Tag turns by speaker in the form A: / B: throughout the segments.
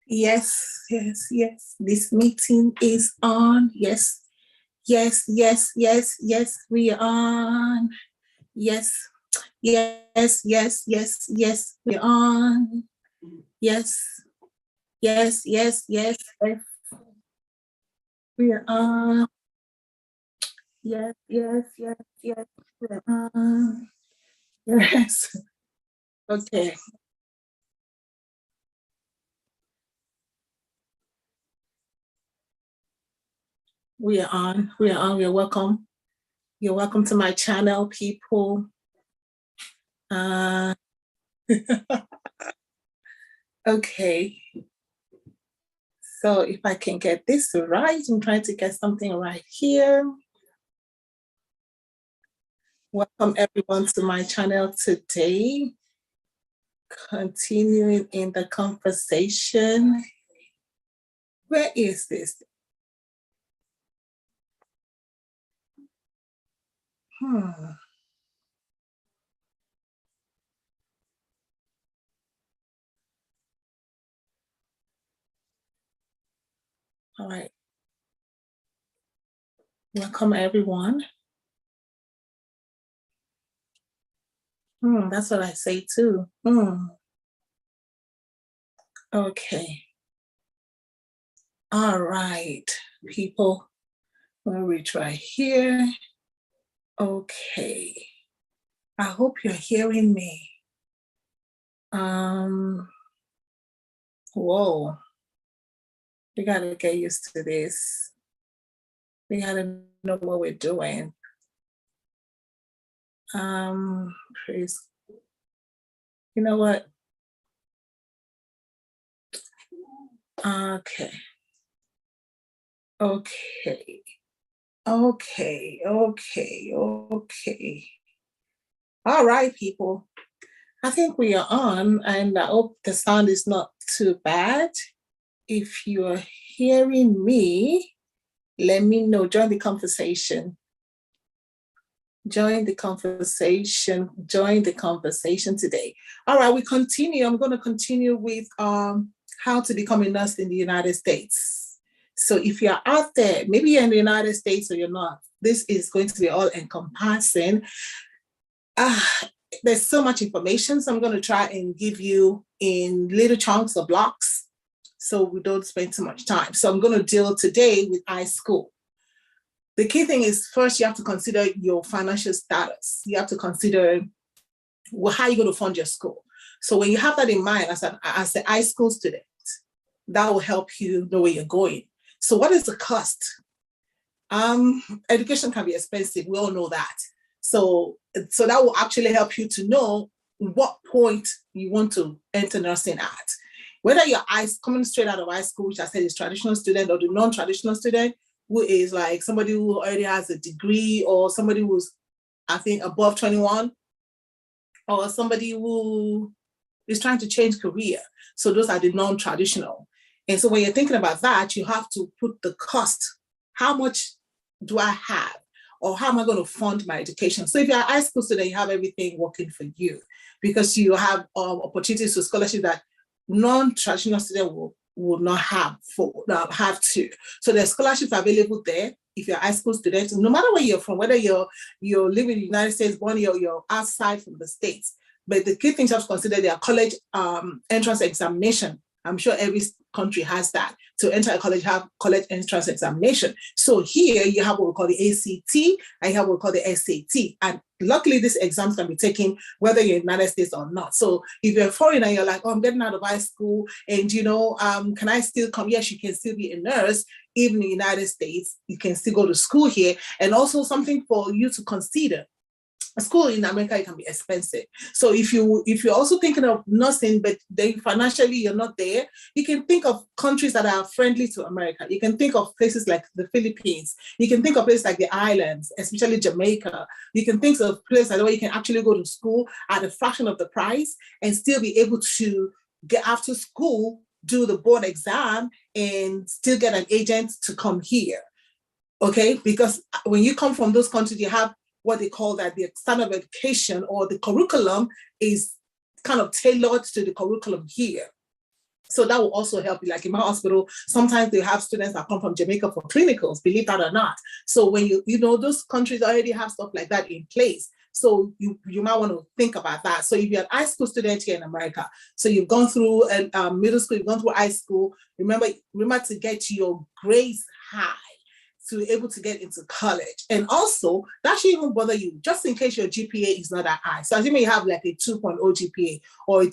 A: Yes, yes, yes. This meeting is on. Yes, yes, yes, yes, yes. We are on. Yes, yes, yes, yes, yes. We're on. Yes, yes, yes, yes, yes. We are on. Yes, yes, yes, yes. We're on. Yes. Okay. We are on. We are on. You're welcome. You're welcome to my channel, people. Uh, okay. So if I can get this right, I'm trying to get something right here. Welcome everyone to my channel today. Continuing in the conversation. Where is this? Hmm. All right. Welcome everyone. That's what I say too. Okay. All right, people. We'll reach right here. Okay. I hope you're hearing me. Whoa. We gotta get used to this. We gotta know what we're doing. Praise. You know what? Okay. Okay. Okay. Okay. Okay. All right, people. I think we are on, and I hope the sound is not too bad. If you're hearing me, let me know. Join the conversation. Join the conversation. Join the conversation today. All right, we continue. I'm going to continue with how to become a nurse in the United States. So if you're out there, maybe you're in the United States or you're not, this is going to be all encompassing. There's so much information, so I'm going to try and give you in little chunks or blocks so we don't spend too much time. So I'm going to deal today with high school. The key thing is first you have to consider your financial status. You have to consider how you're going to fund your school. So when you have that in mind as a high school student, that will help you know where you're going. So what is the cost? Education can be expensive. We all know that. So that will actually help you to know what point you want to enter nursing at. Whether you're coming straight out of high school, which I said is traditional student, or the non-traditional student, who is like somebody who already has a degree, or somebody who's, I think, above 21, or somebody who is trying to change career. So those are the non-traditional. And so when you're thinking about that, you have to put the cost. How much do I have? Or how am I going to fund my education? So if you're a high school student, you have everything working for you because you have opportunities for scholarship that non-traditional students will not have to. So there's scholarships available there if you're a high school student, no matter where you're from, whether you're living in the United States, born here, or you're outside from the States. But the key things you have to consider their college entrance examination. I'm sure every country has that. To enter a college, have college entrance examination. So here you have what we call the ACT and you have what we call the SAT. And luckily, these exams can be taken whether you're in the United States or not. So if you're a foreigner, you're like, oh, I'm getting out of high school and, can I still come? Yes, you can still be a nurse. Even in the United States, you can still go to school here. And also something for you to consider. A school in America, it can be expensive. So if you're also thinking of nursing, but then financially you're not there, you can think of countries that are friendly to America. You can think of places like the Philippines. You can think of places like the islands, especially Jamaica. You can think of places where you can actually go to school at a fraction of the price and still be able to get after school, do the board exam, and still get an agent to come here. Okay, because when you come from those countries, you have what they call that the standard of education or the curriculum is kind of tailored to the curriculum here. So that will also help you. Like in my hospital, sometimes they have students that come from Jamaica for clinicals, believe that or not. So when those countries already have stuff like that in place. So you might want to think about that. So if you're an high school student here in America, so you've gone through middle school, you've gone through high school, remember to get your grades high to be able to get into college. And also, that should even bother you, just in case your GPA is not that high. So assuming you have like a 2.0 GPA, or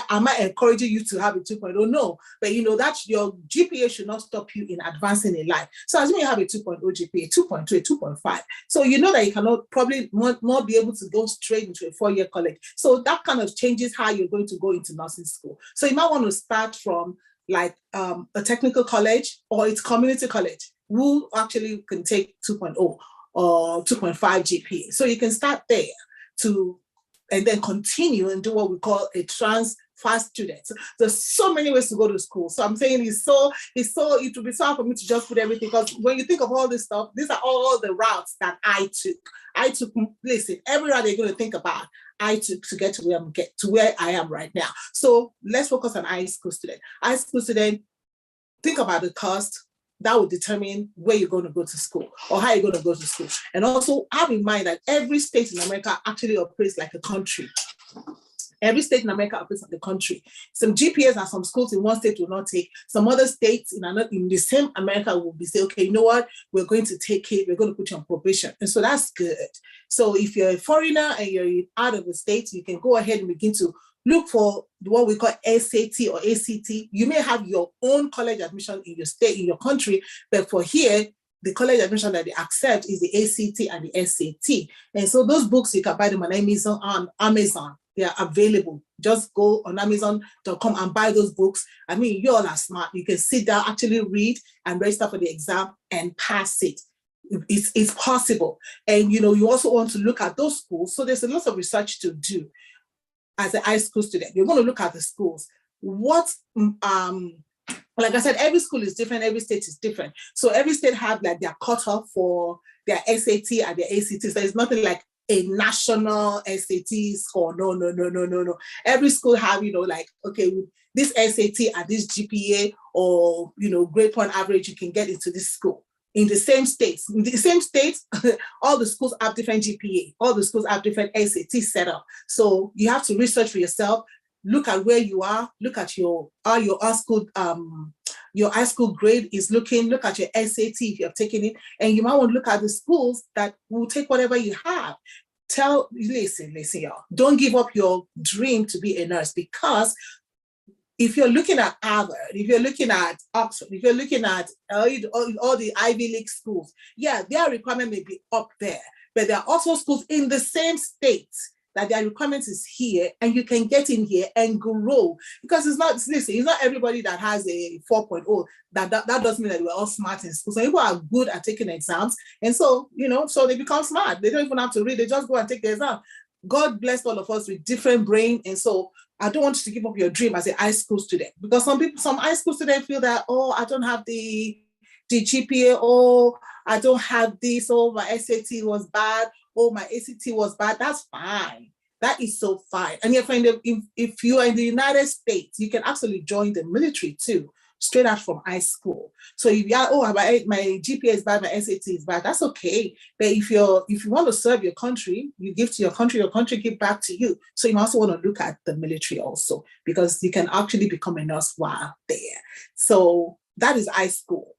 A: am I encouraging you to have a 2.0? No, but that your GPA should not stop you in advancing in life. So assuming you have a 2.0 GPA, 2.2, 2.5. So you know that you cannot probably not be able to go straight into a 4-year college. So that kind of changes how you're going to go into nursing school. So you might want to start from like a technical college, or it's community college, who actually can take 2.0 or 2.5 GPA. So you can start there and then continue and do what we call a transfer student. So there's so many ways to go to school. So I'm saying it would be so hard for me to just put everything, because when you think of all this stuff, these are all the routes that I took. Listen, every route you're going to think about, I took to get to where I am right now. So let's focus on high school student. High school student, think about the cost. That will determine where you're going to go to school or how you're going to go to school. And also have in mind that every state in America actually operates like a country. Every state in America operates like a country. Some GPAs and some schools in one state will not take. Some other states in the same America will be say, okay, you know what? We're going to take it. We're going to put you on probation. And so that's good. So if you're a foreigner and you're out of the state, you can go ahead and begin to look for what we call SAT or ACT. You may have your own college admission in your state, in your country, but for here, the college admission that they accept is the ACT and the SAT. And so those books, you can buy them on Amazon. They are available. Just go on Amazon.com and buy those books. I mean, you all are smart. You can sit down, actually read and register for the exam and pass it. It's possible. And you also want to look at those schools. So there's a lot of research to do. As a high school student, you're going to look at the schools. Like I said, every school is different, every state is different. So every state have like their cutoff for their SAT and their ACT. So it's nothing like a national SAT score. No. Every school have, like, okay, with this SAT and this GPA or, grade point average, you can get into this school. In the same states, all the schools have different GPA, all the schools have different SAT setup. So you have to research for yourself, look at where you are, look at your high school grade is looking, look at your SAT if you have taken it, and you might want to look at the schools that will take whatever you have. Listen, y'all, don't give up your dream to be a nurse, because if you're looking at Harvard, if you're looking at Oxford, if you're looking at all the Ivy League schools, yeah, their requirement may be up there, but there are also schools in the same states that their requirement is here, and you can get in here and grow. Because it's not everybody that has a 4.0. That doesn't mean that we're all smart in school. So people are good at taking exams, and so so they become smart. They don't even have to read; they just go and take the exam. God bless all of us with different brain, and so I don't want you to give up your dream as a high school student, because some high school students feel that, oh, I don't have the GPA, oh, I don't have this, oh, my SAT was bad, oh, my ACT was bad. That's fine. That is so fine. And your friend, if you are in the United States, you can actually join the military too, straight out from high school. So if you are, oh, my GPA is bad, my SAT is bad, that's okay. But if you want to serve your country, you give to your country give back to you. So you also want to look at the military also, because you can actually become a nurse while there. So that is high school.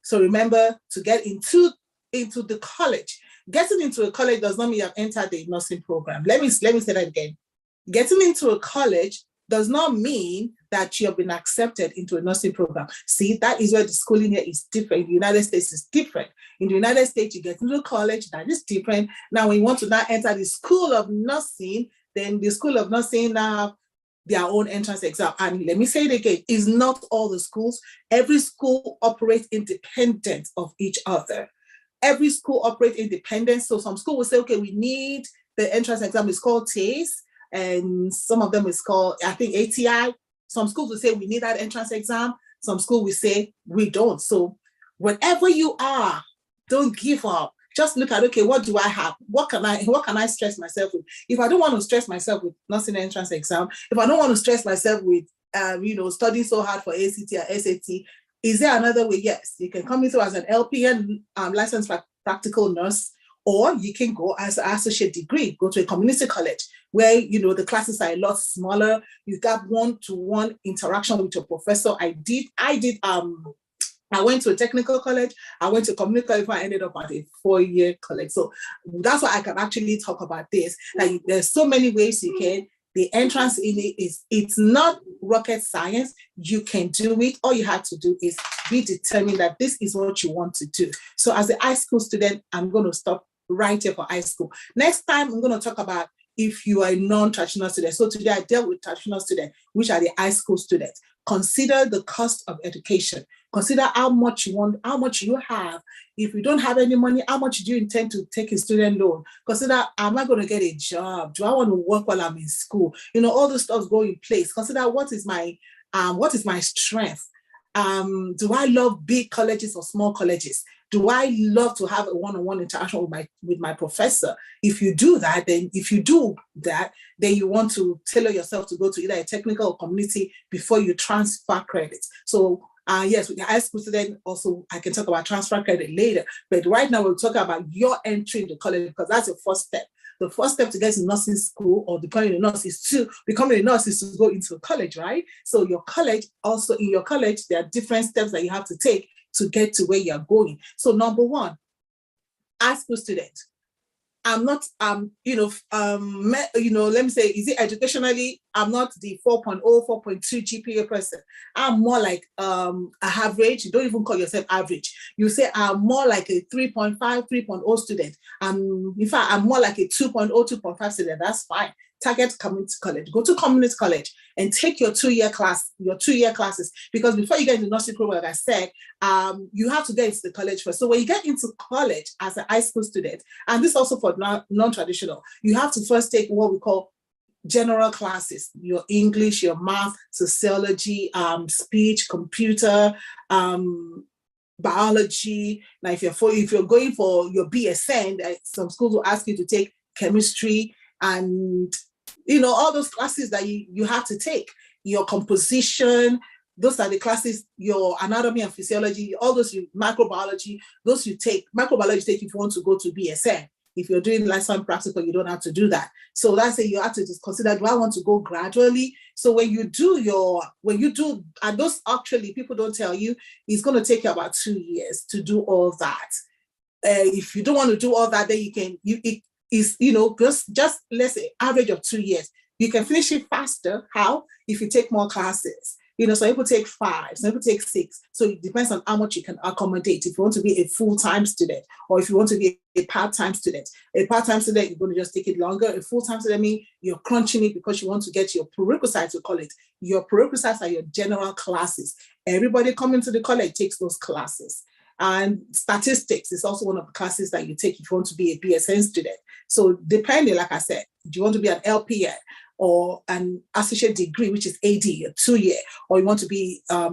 A: So remember to get into the college. Getting into a college does not mean you have entered the nursing program. Let me say that again. Getting into a college does not mean that you have been accepted into a nursing program. See, that is where the schooling here is different. In the United States, it's different. In the United States, you get into college, that is different. Now, when you want to now enter the School of Nursing, then the School of Nursing now have their own entrance exam. And let me say it again, it's not all the schools. Every school operates independent of each other. Every school operates independent. So some school will say, okay, we need the entrance exam is called TACE, and some of them is called, I think, ATI. Some schools will say we need that entrance exam. Some school will say we don't. So wherever you are, don't give up. Just look at, okay, what do I have? What can I stress myself with? If I don't want to stress myself with nursing entrance exam, if I don't want to stress myself with studying so hard for ACT or SAT. Is there another way? Yes, you can come into as an LPN, licensed practical nurse, or you can go as an associate degree, go to a community college where, the classes are a lot smaller. You got one-to-one interaction with your professor. I went to a technical college. I went to community college. I ended up at a 4-year college. So that's why I can actually talk about this. Like, there's so many ways you can. The entrance in it's not rocket science. You can do it. All you have to do is be determined that this is what you want to do. So as a high school student, I'm going to stop right here for high school. Next time, I'm going to talk about if you are a non-traditional student. So today I dealt with traditional students, which are the high school students. Consider the cost of education. Consider how much you want, how much you have. If you don't have any money, how much do you intend to take a student loan? Consider, am I going to get a job? Do I want to work while I'm in school? All those stuff go in place. Consider what is my strength? Do I love big colleges or small colleges? Do I love to have a one-on-one interaction with my professor? If you do that, then you want to tailor yourself to go to either a technical or community before you transfer credits. So yes, with the high school student, also I can talk about transfer credit later. But right now we'll talk about your entry into college, because that's your first step. The first step to get into nursing school or becoming a nurse is to go into college, right? So in your college, there are different steps that you have to take to get to where you're going. So number one, high school student. I'm not, let me say, is it educationally, I'm not the 4.0, 4.2 GPA person. I'm more like average. You don't even call yourself average. You say I'm more like a 3.5, 3.0 student. In fact, I'm more like a 2.0, 2.5 student. That's fine. Target community college. Go to community college and take your 2-year classes. Because before you get into nursing program, like I said, you have to get into the college first. So when you get into college as a high school student, and this also for non-traditional, you have to first take what we call general classes, your English, your math, sociology, speech, computer, biology. Now, if you're going for your BSN, some schools will ask you to take chemistry and all those classes that you have to take. Your composition, those are the classes, your anatomy and physiology, all those microbiology, those you take. Microbiology take if you want to go to BSN. If you're doing lifetime practical, you don't have to do that. So that's it. You have to just consider, do I want to go gradually? So when you do, and those actually people don't tell you, it's going to take you about 2 years to do all that. If you don't want to do all that, then just let's say average of 2 years. You can finish it faster. How? If you take more classes. Some people take 5, some people take 6. So it depends on how much you can accommodate. If you want to be a full-time student, or if you want to be a part-time student. A part-time student, you're going to just take it longer. A full-time student means you're crunching it because you want to get your prerequisites, to call it. Your prerequisites are your general classes. Everybody coming to the college takes those classes. And statistics is also one of the classes that you take if you want to be a BSN student. So depending, like I said, do you want to be an LPN or an associate degree, which is AD, a 2-year, or you want to be a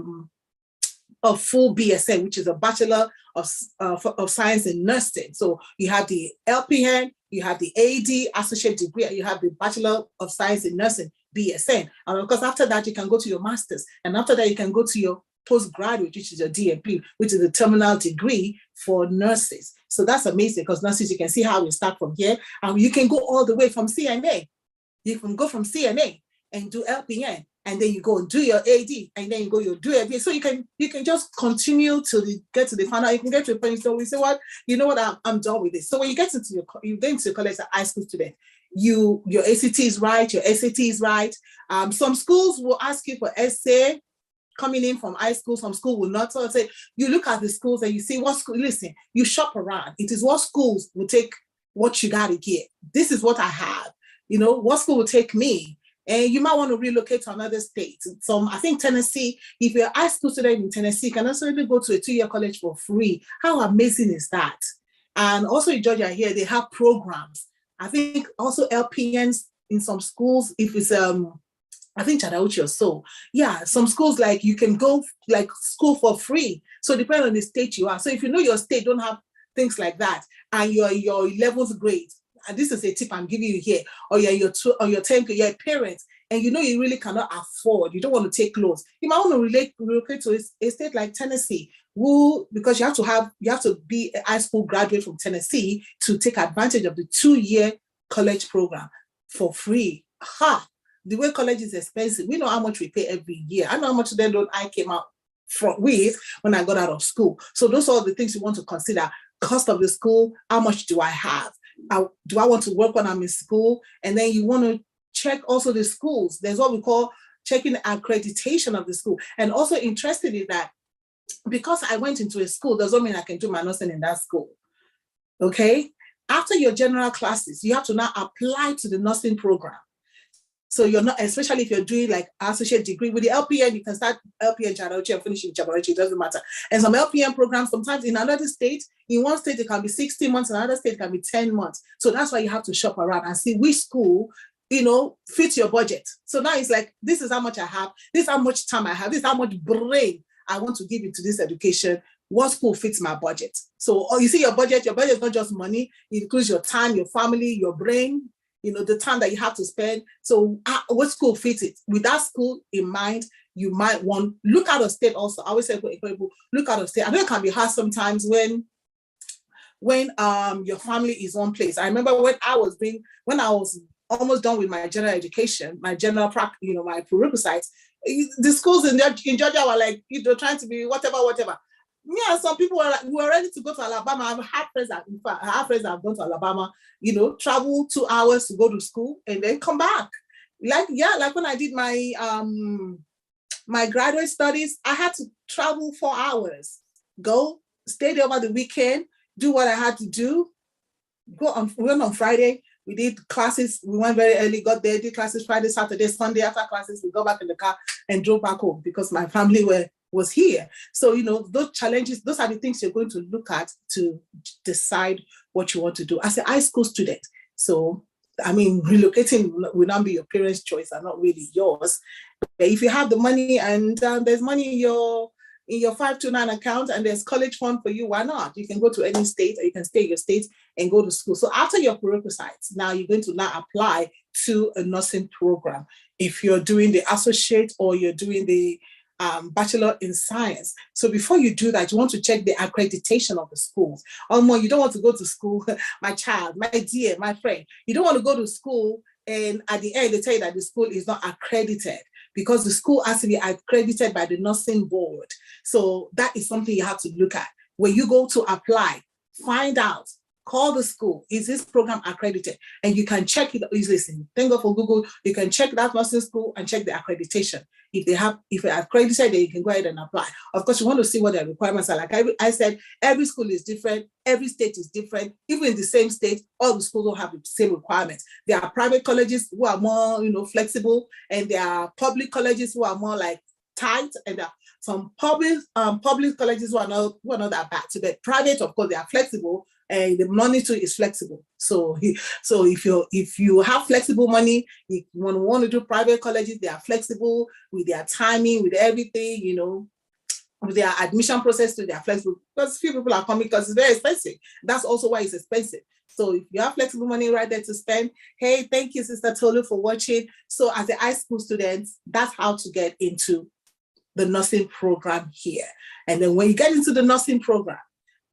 A: full BSN, which is a Bachelor of Science in Nursing. So you have the LPN, you have the AD, associate degree, and you have the Bachelor of Science in Nursing, BSN. And of course, after that, you can go to your master's. And after that, you can go to your postgraduate, which is your DNP, which is a terminal degree for nurses. So that's amazing, because nurses, you can see how we start from here. And you can go all the way from CNA. You can go from CNA and do LPN, and then you go and do your AD, and then you do everything. So you can just continue to get to the final. You can get to a point. So we say, what, I'm done with this. So when you get into your college as a high school student, your ACT is right, your SAT is right. Some schools will ask you for essay coming in from high school. Some school will not. So I say, you look at the schools and you see what school. Listen, you shop around. It is what schools will take what you got to get. This is what I have. What school will take me? And you might want to relocate to another state. So I think Tennessee, if you're a high school student in Tennessee, you can also go to a 2-year college for free. How amazing is that? And also in Georgia here, they have programs. I think also LPNs in some schools, if it's I think Chadauchi or so. Yeah, some schools, like, you can go like school for free. So depending on the state you are. So if you know your state don't have things like that, and your 11th grade, and this is a tip I'm giving you here, or your 10th grade, you're a parent, and you know you really cannot afford, you don't want to take loans, you might want to relocate to a state like Tennessee, because you have to be a high school graduate from Tennessee to take advantage of the 2-year college program for free. The way college is expensive, we know how much we pay every year. I know how much then I came out with when I got out of school. So those are the things you want to consider. Cost of the school, how much do I have? Do I want to work when I'm in school? And then you want to check also the schools. There's what we call checking the accreditation of the school. And also interested in that, because I went into a school doesn't mean I can do my nursing in that school. Okay? After your general classes, you have to now apply to the nursing program. So you're not, especially if you're doing like associate degree with the LPN, you can start LPN Jarachi and finish in Jabarachi, it doesn't matter. And some LPN programs, sometimes in another state, in one state it can be 16 months, in another state it can be 10 months. So that's why you have to shop around and see which school, fits your budget. So now it's like, this is how much I have, this is how much time I have, this is how much brain I want to give into this education. What school fits my budget? So you see your budget is not just money, it includes your time, your family, your brain, the time that you have to spend. So what school fits it? With that school in mind, you might want look out of state also. I always say, look out of state. I know it can be hard sometimes when your family is one place. I remember when I was almost done with my general education, my general practice, my prerequisites, the schools in Georgia were like, trying to be whatever. Yeah, some people were like, we were ready to go to Alabama. I have friends that have gone to Alabama, travel 2 hours to go to school and then come back. Like when I did my my graduate studies, I had to travel 4 hours, go, stay there over the weekend, do what I had to do. We went on Friday, we did classes, we went very early, got there, did classes Friday, Saturday, Sunday. After classes, we go back in the car and drove back home because my family was here. So, those challenges, those are the things you're going to look at to decide what you want to do as a high school student. So, relocating will not be your parents' choice and not really yours. But if you have the money and there's money in your 529 account and there's college fund for you, why not? You can go to any state or you can stay in your state and go to school. So after your prerequisites, now you're going to now apply to a nursing program. If you're doing the associate or you're doing the Bachelor in Science. So before you do that, you want to check the accreditation of the schools. You don't want to go to school, my child, my dear, my friend. You don't want to go to school and at the end they tell you that the school is not accredited, because the school has to be accredited by the nursing board. So that is something you have to look at. When you go to apply, find out, call the school, is this program accredited? And you can check it easily. Thank God for Google, you can check that nursing school and check the accreditation. If it's accredited, then you can go ahead and apply. Of course, you want to see what the requirements are. Like I said, every school is different, every state is different. Even in the same state, all the schools don't have the same requirements. There are private colleges who are more, flexible, and there are public colleges who are more like tight, and there are some public colleges who are not that bad. So the private, of course, they are flexible, and the money too is flexible. So if you have flexible money, you want to do private colleges, they are flexible with their timing, with everything, with their admission process too, they are flexible, because few people are coming because it's very expensive. That's also why it's expensive. So if you have flexible money right there to spend, hey, thank you, Sister Tolu, for watching. So as a high school student, that's how to get into the nursing program here. And then when you get into the nursing program,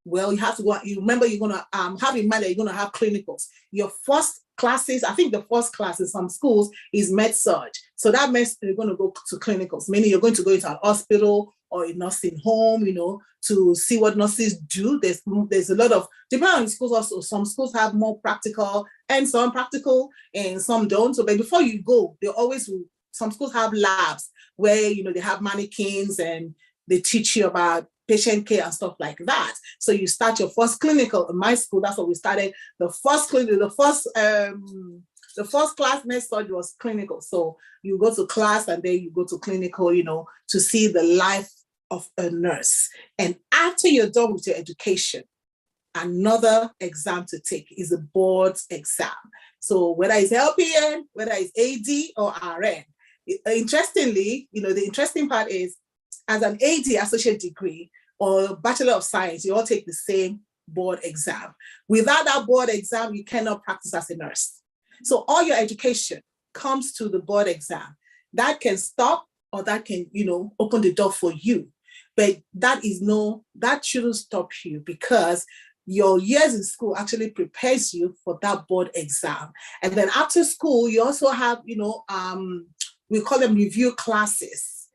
A: well, you have to go, you remember you're going to have in mind that you're going to have clinicals. Your first classes, I think the first class in some schools is med-surg. So that means you're going to go to clinicals, meaning you're going to go into an hospital or a nursing home, to see what nurses do. There's a lot of, depending on the schools also, some schools have more practical and some practical and some don't. So but before you go, some schools have labs where, they have mannequins and they teach you about patient care and stuff like that. So you start your first clinical. In my school, that's what we started. The first class med surg was clinical. So you go to class and then you go to clinical, to see the life of a nurse. And after you're done with your education, another exam to take is a board's exam. So whether it's LPN, whether it's AD or RN. Interestingly, the interesting part is, as an AD associate degree or Bachelor of Science, you all take the same board exam. Without that board exam, you cannot practice as a nurse. So all your education, comes to the board exam, that can stop or that can, open the door for you. But that shouldn't stop you, because your years in school actually prepares you for that board exam. And then after school, you also have, we call them review classes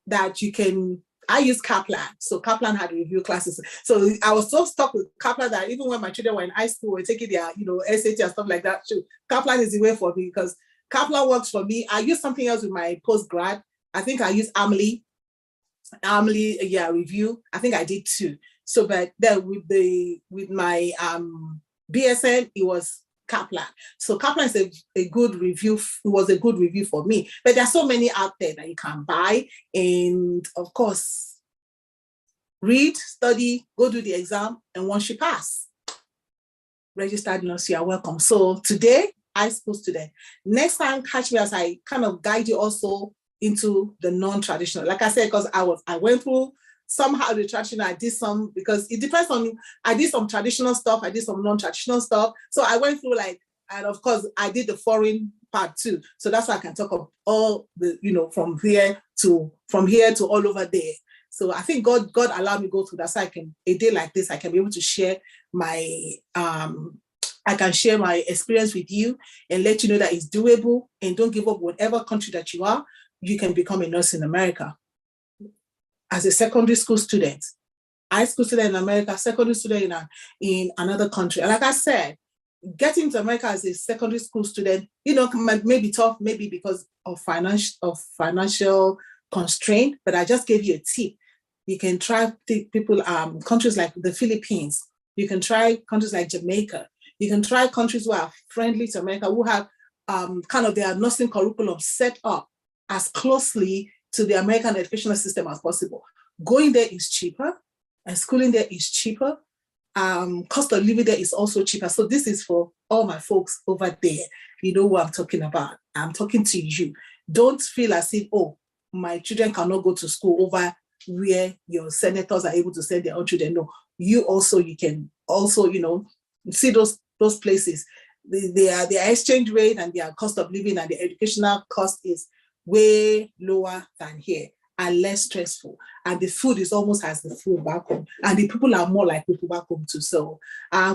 A: that you can. I use Kaplan. So Kaplan had review classes. So I was so stuck with Kaplan that even when my children were in high school, were taking their, SAT and stuff like that too. Kaplan is the way for me, because Kaplan works for me. I use something else with my postgrad. I think I use Amelie, review. I think I did too. So, but then with my BSN, it was Kaplan. So Kaplan is a good review. It was a good review for me. But there are so many out there that you can buy. And of course, read, study, go do the exam. And once you pass, registered nurse, you are welcome. So today, high school student. Next time, catch me as I kind of guide you also into the non-traditional. Like I said, because I went through somehow the traditional, I did some, because it depends on, I did some traditional stuff, I did some non-traditional stuff. So I went through and of course I did the foreign part too. So that's why I can talk of all the, from here to all over there. So I think God allowed me to go through that. So a day like this, I can be able to share my, I can share my experience with you and let you know that it's doable, and don't give up. Whatever country that you are, you can become a nurse in America. As a secondary school student, high school student in America, secondary student in another country. And like I said, getting to America as a secondary school student, may be tough, maybe because of financial constraint, but I just gave you a tip. You can try countries like the Philippines. You can try countries like Jamaica. You can try countries who are friendly to America, who have kind of their nursing curriculum set up as closely to the American educational system as possible. Going there is cheaper, and schooling there is cheaper. Cost of living there is also cheaper. So this is for all my folks over there. You know what I'm talking about. I'm talking to you. Don't feel as if, my children cannot go to school over where your senators are able to send their own children. No, you can also, see those places. Their exchange rate and their cost of living and the educational cost is way lower than here and less stressful. And the food is almost as the food back home. And the people are more like people back home too. So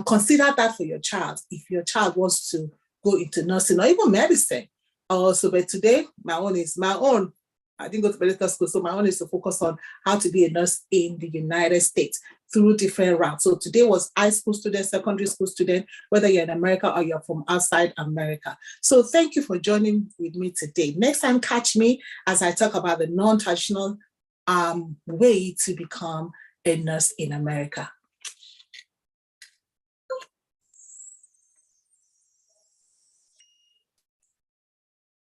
A: consider that for your child, if your child wants to go into nursing or even medicine. Also, but today, my own. I didn't go to medical school, so my own is to focus on how to be a nurse in the United States through different routes. So today was high school student, secondary school student, whether you're in America or you're from outside America. So thank you for joining with me today. Next time, catch me as I talk about the non-traditional way to become a nurse in America.